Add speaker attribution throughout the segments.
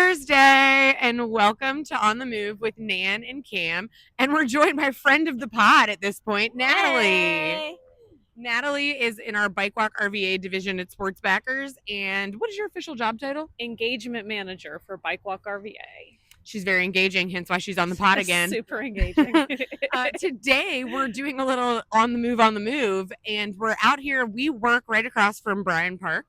Speaker 1: Thursday, and welcome to On the Move with Nan and Kam. And we're joined by friend of the pod at this point, Natalie.
Speaker 2: Hey.
Speaker 1: Natalie is in our Bike Walk RVA division at Sports Backers. And what is your official job title?
Speaker 2: Engagement manager for Bike Walk RVA.
Speaker 1: She's very engaging, hence why she's on the pod again.
Speaker 2: Super engaging.
Speaker 1: Today, we're doing a little on the move, and we're out here. We work right across from Bryan Park,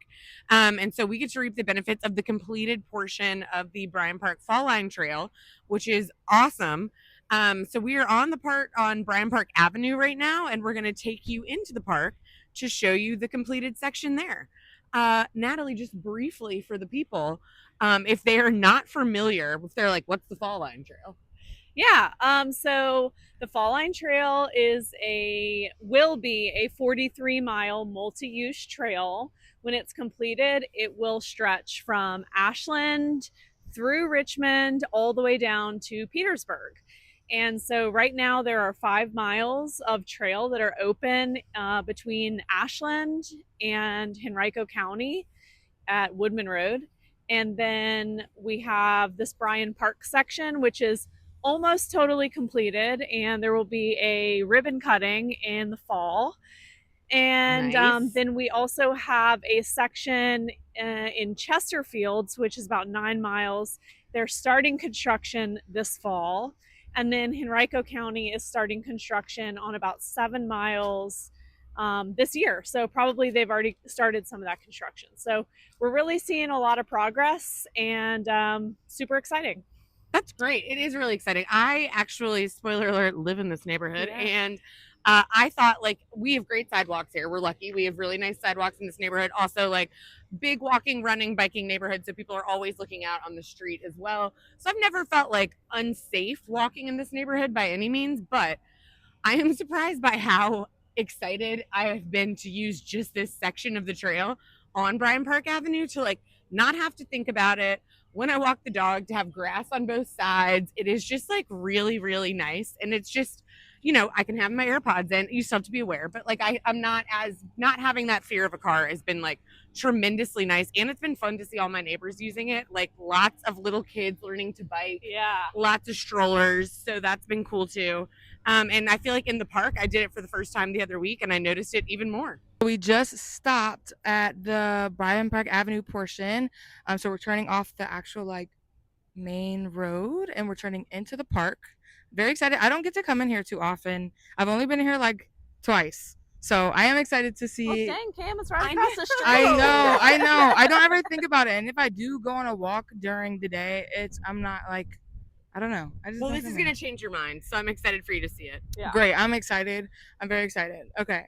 Speaker 1: and so we get to reap the benefits of the completed portion of the Bryan Park Fall Line Trail, which is awesome. So we are on Bryan Park Avenue right now, and we're going to take you into the park to show you the completed section there. Natalie, just briefly for the people, if they are not familiar, if they're like, what's the Fall Line Trail?
Speaker 2: Yeah. So the Fall Line Trail will be a 43-mile multi-use trail. When it's completed, it will stretch from Ashland through Richmond all the way down to Petersburg. And so right now there are 5 miles of trail that are open between Ashland and Henrico County at Woodman Road. And then we have this Bryan Park section, which is almost totally completed, and there will be a ribbon cutting in the fall. And
Speaker 1: Nice.
Speaker 2: then we also have a section in Chesterfields, which is about 9 miles. They're starting construction this fall. And then Henrico County is starting construction on about 7 miles this year. So probably they've already started some of that construction. So we're really seeing a lot of progress, and super exciting.
Speaker 1: That's great. It is really exciting. I actually, spoiler alert, live in this neighborhood,
Speaker 2: Yeah.
Speaker 1: and I thought, like, we have great sidewalks here. We're lucky. We have really nice sidewalks in this neighborhood. Also, like, big walking, running, biking neighborhood, so people are always looking out on the street as well. So I've never felt, like, unsafe walking in this neighborhood by any means, but I am surprised by how excited I have been to use just this section of the trail on Bryan Park Avenue to, like, not have to think about it when I walk the dog, to have grass on both sides. It is just, like, really, really nice. And it's just, I can have my AirPods in. You still have to be aware, but, like, I'm not having that fear of a car has been, like, tremendously nice. And it's been fun to see all my neighbors using it, like lots of little kids learning to bike.
Speaker 2: Yeah.
Speaker 1: Lots of strollers. So that's been cool too. And I feel like in the park, I did it for the first time the other week, and I noticed it even more.
Speaker 3: We just stopped at the Bryan Park Avenue portion. So we're turning off the actual main road, and we're turning into the park. Very excited. I don't get to come in here too often. I've only been here twice. So I am excited to see.
Speaker 2: Well, dang, Cam, it's right across the street.
Speaker 3: I know. I don't ever think about it. And if I do go on a walk during the day, I'm not I don't know.
Speaker 1: Well, this is going to change your mind, so I'm excited for you to see it.
Speaker 2: Yeah.
Speaker 3: Great. I'm excited. I'm very excited. Okay.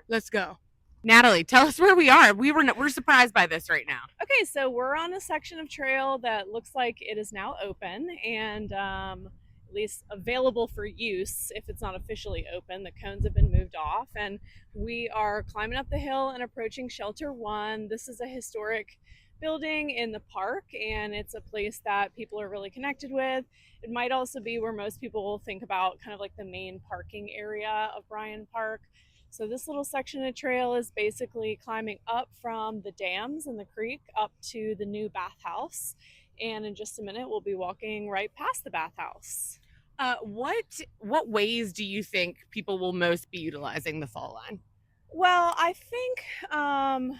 Speaker 3: Let's go.
Speaker 1: Natalie, tell us where we are. We're surprised by this right now.
Speaker 2: Okay, so we're on a section of trail that looks like it is now open and at least available for use if it's not officially open. The cones have been moved off, and we are climbing up the hill and approaching Shelter 1. This is a historic building in the park, and it's a place that people are really connected with. It might also be where most people will think about kind of like the main parking area of Bryan Park. So this little section of trail is basically climbing up from the dams in the creek up to the new bathhouse. And in just a minute, we'll be walking right past the bathhouse.
Speaker 1: What ways do you think people will most be utilizing the Fall Line?
Speaker 2: Well, I think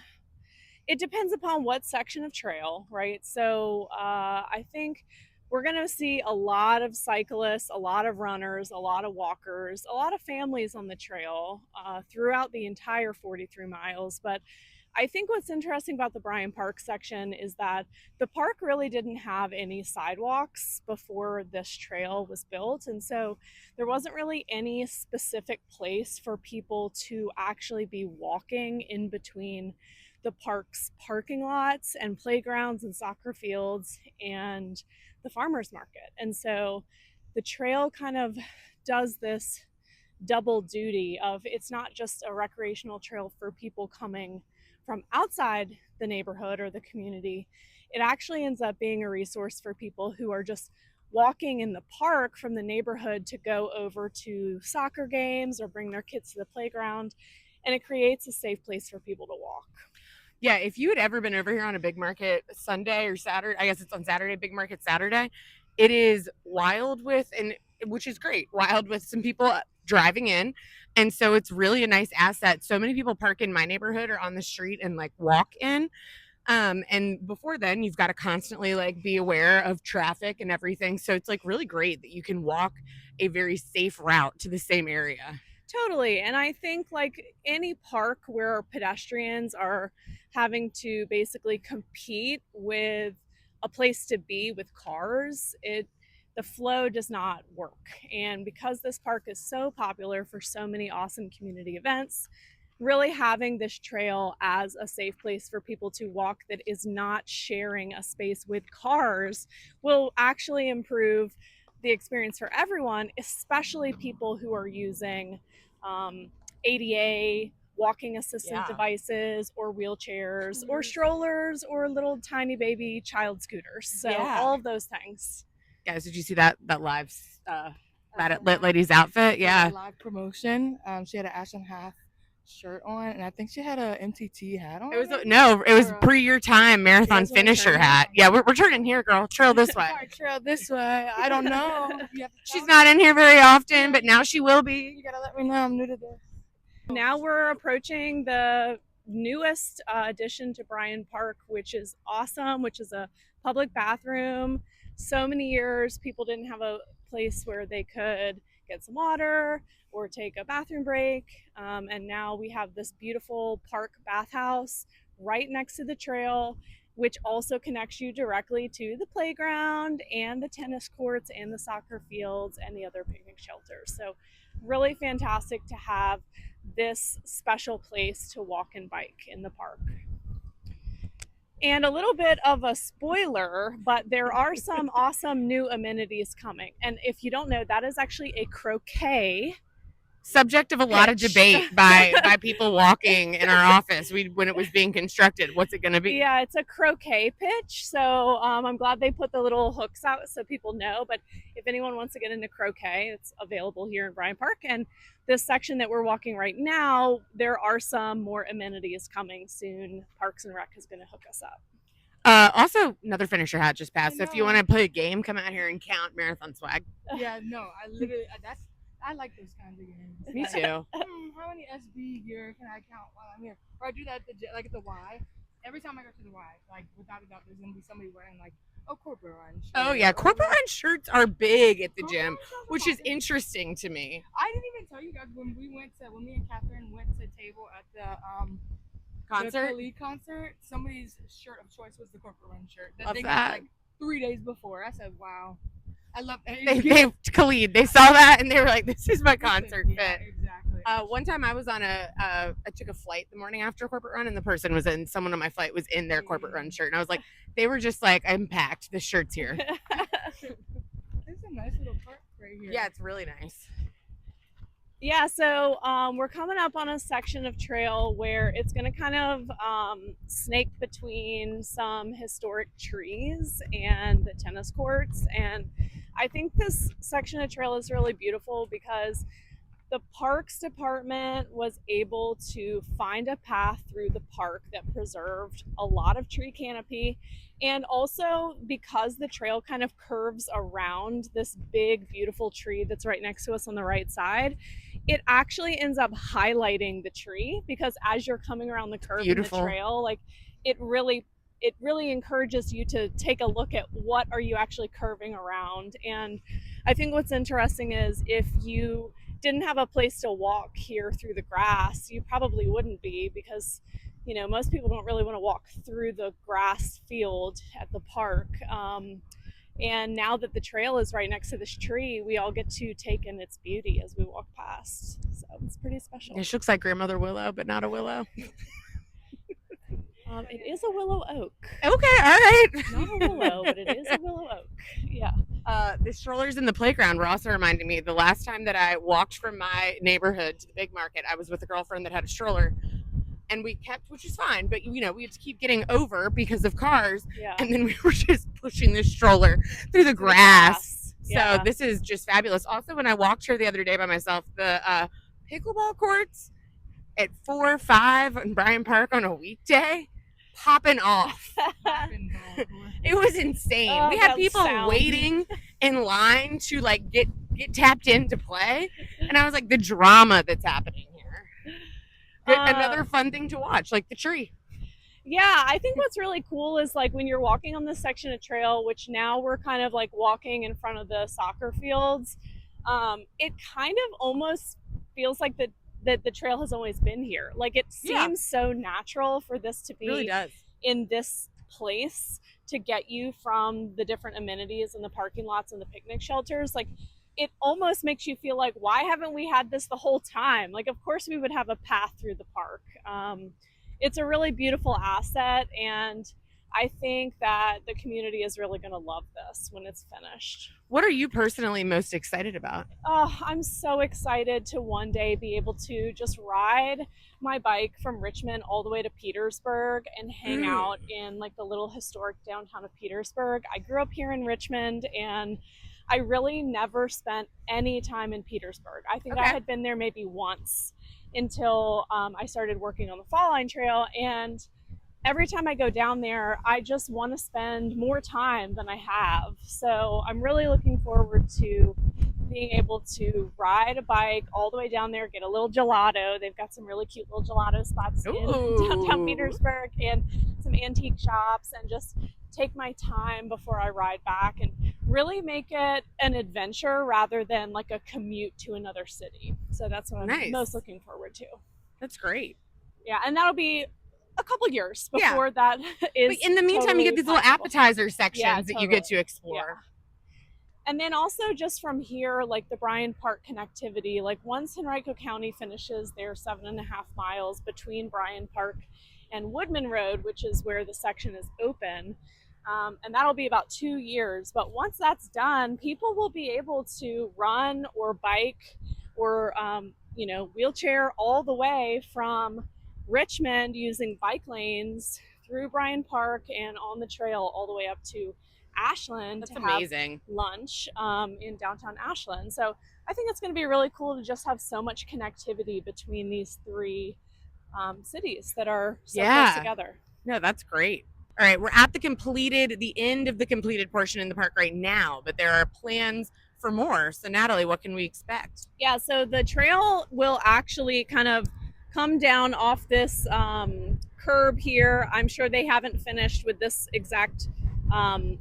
Speaker 2: it depends upon what section of trail, right? So I think we're going to see a lot of cyclists, a lot of runners, a lot of walkers, a lot of families on the trail throughout the entire 43 miles. But I think what's interesting about the Bryan Park section is that the park really didn't have any sidewalks before this trail was built. And so there wasn't really any specific place for people to actually be walking in between the park's parking lots and playgrounds and soccer fields and the farmers market. And so the trail kind of does this double duty of, it's not just a recreational trail for people coming from outside the neighborhood or the community. It actually ends up being a resource for people who are just walking in the park from the neighborhood to go over to soccer games or bring their kids to the playground. And it creates a safe place for people to walk.
Speaker 1: Yeah, if you had ever been over here on a big market Sunday or Saturday, I guess it's on Saturday, big market Saturday, it is wild with, and which is great, wild with some people driving in. And so it's really a nice asset. So many people park in my neighborhood or on the street and like walk in. And before then, you've got to constantly like be aware of traffic and everything. So it's like really great that you can walk a very safe route to the same area.
Speaker 2: Totally. And I think like any park where pedestrians are having to basically compete with a place to be with cars, the flow does not work. And because this park is so popular for so many awesome community events, really having this trail as a safe place for people to walk that is not sharing a space with cars will actually improve the experience for everyone, especially people who are using ADA, walking assistant devices, or wheelchairs, or strollers, or little tiny baby child scooters. So all of those things.
Speaker 1: Guys, did you see that live that Lit Lady's outfit? Yeah,
Speaker 3: live promotion. She had an Ashton Half shirt on, and I think she had a MTT hat on.
Speaker 1: It was pre your time marathon finisher hat. Yeah, we're turning here, girl. Trail this way.
Speaker 3: Trail this way. I don't know.
Speaker 1: She's not in here very often, but now she will be.
Speaker 3: You gotta let me know. I'm new to this.
Speaker 2: Now we're approaching the newest addition to Bryan Park, which is awesome, which is a public bathroom. So many years people didn't have a place where they could get some water or take a bathroom break, and now we have this beautiful park bathhouse right next to the trail, which also connects you directly to the playground and the tennis courts and the soccer fields and the other picnic shelters. So really fantastic to have this special place to walk and bike in the park. And a little bit of a spoiler, but there are some awesome new amenities coming. And if you don't know, that is actually a croquet.
Speaker 1: Subject of a lot of debate by people walking in our office when it was being constructed. What's it going to be?
Speaker 2: Yeah, it's a croquet pitch. So I'm glad they put the little hooks out so people know. But if anyone wants to get into croquet, it's available here in Bryan Park. And this section that we're walking right now, there are some more amenities coming soon. Parks and Rec is going to hook us up.
Speaker 1: Also, another finisher hat just passed. So if you want to play a game, come out here and count marathon swag.
Speaker 3: Yeah, no, I like those kinds of games.
Speaker 1: Me too.
Speaker 3: How many SB gear can I count while I'm here? Or I do that at the Y. Every time I go to the Y, like without a doubt, there's gonna be somebody wearing like a corporate run shirt.
Speaker 1: Oh yeah, corporate run shirts are big at the gym, which is interesting to me.
Speaker 3: I didn't even tell you guys when me and Catherine went to table at the
Speaker 1: concert.
Speaker 3: The Khalid concert. Somebody's shirt of choice was the corporate run shirt.
Speaker 1: They
Speaker 3: got like 3 days before. I said, wow. I love
Speaker 1: Khalid. They saw that and they were like, "This is my concert fit."
Speaker 3: Exactly.
Speaker 1: One time I was on I took a flight the morning after a corporate run, and the person was in. Someone on my flight was in their corporate run shirt, and I was like, they were just like, "I'm packed. This shirt's here."
Speaker 3: There's a nice little park right here.
Speaker 1: Yeah, it's really nice.
Speaker 2: Yeah, so we're coming up on a section of trail where it's going to kind of snake between some historic trees and the tennis courts. And I think this section of trail is really beautiful because the Parks Department was able to find a path through the park that preserved a lot of tree canopy. And also because the trail kind of curves around this big, beautiful tree that's right next to us on the right side, it actually ends up highlighting the tree because as you're coming around the curve in the trail, like it really encourages you to take a look at what are you actually curving around. And I think what's interesting is if you didn't have a place to walk here through the grass, you probably wouldn't be because, you know, most people don't really want to walk through the grass field at the park. And now that the trail is right next to this tree, we all get to take in its beauty as we walk past. So it's pretty special.
Speaker 1: It looks like Grandmother Willow, but not a willow.
Speaker 2: It is a willow oak.
Speaker 1: Okay, all right.
Speaker 2: Not a willow, but it is a willow oak. Yeah.
Speaker 1: The strollers in the playground were also reminding me the last time that I walked from my neighborhood to the big market, I was with a girlfriend that had a stroller. And we kept, which is fine, but you know, we had to keep getting over because of cars.
Speaker 2: Yeah.
Speaker 1: And then we were just pushing the stroller through the grass.
Speaker 2: Yeah.
Speaker 1: So this is just fabulous. Also, when I walked here the other day by myself, the pickleball courts at 4 or 5 in Bryan Park on a weekday popping off. It was insane.
Speaker 2: Oh,
Speaker 1: we had
Speaker 2: that
Speaker 1: people
Speaker 2: sound.
Speaker 1: waiting in line to like get tapped in to play, and I was like, the drama that's happening here. Another fun thing to watch, like the tree.
Speaker 2: Yeah, I think what's really cool is like when you're walking on this section of trail, which now we're kind of like walking in front of the soccer fields, it kind of almost feels like that the trail has always been here. Like it seems so natural for this to be
Speaker 1: It really does.
Speaker 2: in this place to get you from the different amenities and the parking lots and the picnic shelters. Like it almost makes you feel like, why haven't we had this the whole time? Like, of course we would have a path through the park. It's a really beautiful asset, and I think that the community is really going to love this when it's finished.
Speaker 1: What are you personally most excited about?
Speaker 2: Oh, I'm so excited to one day be able to just ride my bike from Richmond all the way to Petersburg and hang out in like the little historic downtown of Petersburg. I grew up here in Richmond, and I really never spent any time in Petersburg. I think I had been there maybe once until I started working on the Fall Line Trail, and every time I go down there, I just want to spend more time than I have. So I'm really looking forward to being able to ride a bike all the way down there, get a little gelato. They've got some really cute little gelato spots in downtown Petersburg, and some antique shops, and just take my time before I ride back and really make it an adventure rather than like a commute to another city. So that's what I'm most looking forward to.
Speaker 1: That's great.
Speaker 2: Yeah, and that'll be a couple years before that is.
Speaker 1: But in the meantime,
Speaker 2: totally
Speaker 1: you get these little appetizer sections that you get to explore.
Speaker 2: Yeah. And then also just from here, like the Bryan Park connectivity, like once Henrico County finishes their 7.5 miles between Bryan Park and Woodman Road, which is where the section is open, and that'll be about 2 years. But once that's done, people will be able to run or bike or, wheelchair all the way from Richmond using bike lanes through Bryan Park and on the trail all the way up to Ashland.
Speaker 1: That's
Speaker 2: to
Speaker 1: amazing.
Speaker 2: Have lunch in downtown Ashland. So I think it's going to be really cool to just have so much connectivity between these three cities that are so close together.
Speaker 1: No, that's great. All right, we're at the end of the completed portion in the park right now, but there are plans for more. So Natalie, what can we expect?
Speaker 2: Yeah, so the trail will actually kind of come down off this curb here. I'm sure they haven't finished with this exact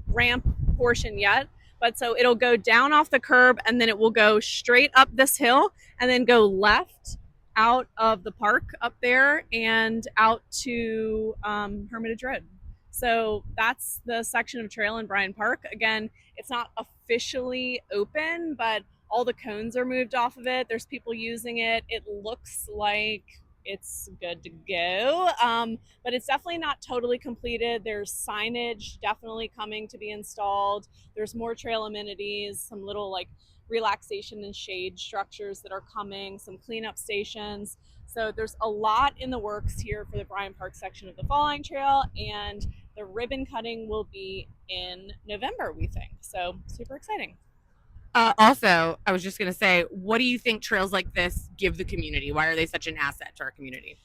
Speaker 2: ramp portion yet, but so it'll go down off the curb, and then it will go straight up this hill and then go left out of the park up there and out to Hermitage Road. So that's the section of trail in Bryan Park. Again, it's not officially open, but all the cones are moved off of it. There's people using it. It looks like it's good to go, but it's definitely not totally completed. There's signage definitely coming to be installed. There's more trail amenities, some little like relaxation and shade structures that are coming, some cleanup stations. So there's a lot in the works here for the Bryan Park section of the Fall Line Trail, and the ribbon cutting will be in November, we think. So super exciting.
Speaker 1: Also, I was just going to say, what do you think trails like this give the community? Why are they such an asset to our community?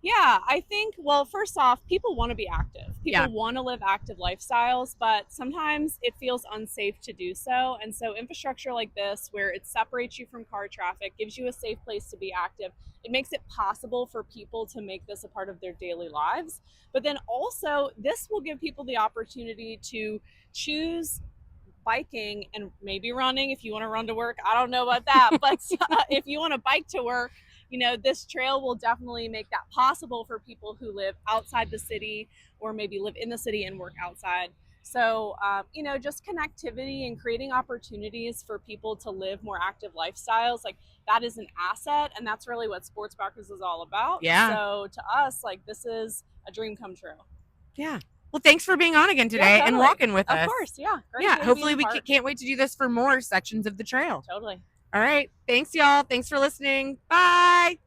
Speaker 2: Yeah, I think, well, first off, people want to be active. People want to live active lifestyles, but sometimes it feels unsafe to do so. And so infrastructure like this, where it separates you from car traffic, gives you a safe place to be active, it makes it possible for people to make this a part of their daily lives. But then also, this will give people the opportunity to choose biking and maybe running if you want to run to work. I don't know about that, but if you want to bike to work, this trail will definitely make that possible for people who live outside the city or maybe live in the city and work outside. So, just connectivity and creating opportunities for people to live more active lifestyles, like that is an asset. And that's really what Sports Barkers is all about.
Speaker 1: Yeah.
Speaker 2: So to us, like this is a dream come true.
Speaker 1: Yeah. Well, thanks for being on again today and walking with us.
Speaker 2: Of course. Yeah.
Speaker 1: Great. Yeah. Hopefully we can't wait to do this for more sections of the trail.
Speaker 2: Totally.
Speaker 1: All right. Thanks, y'all. Thanks for listening. Bye.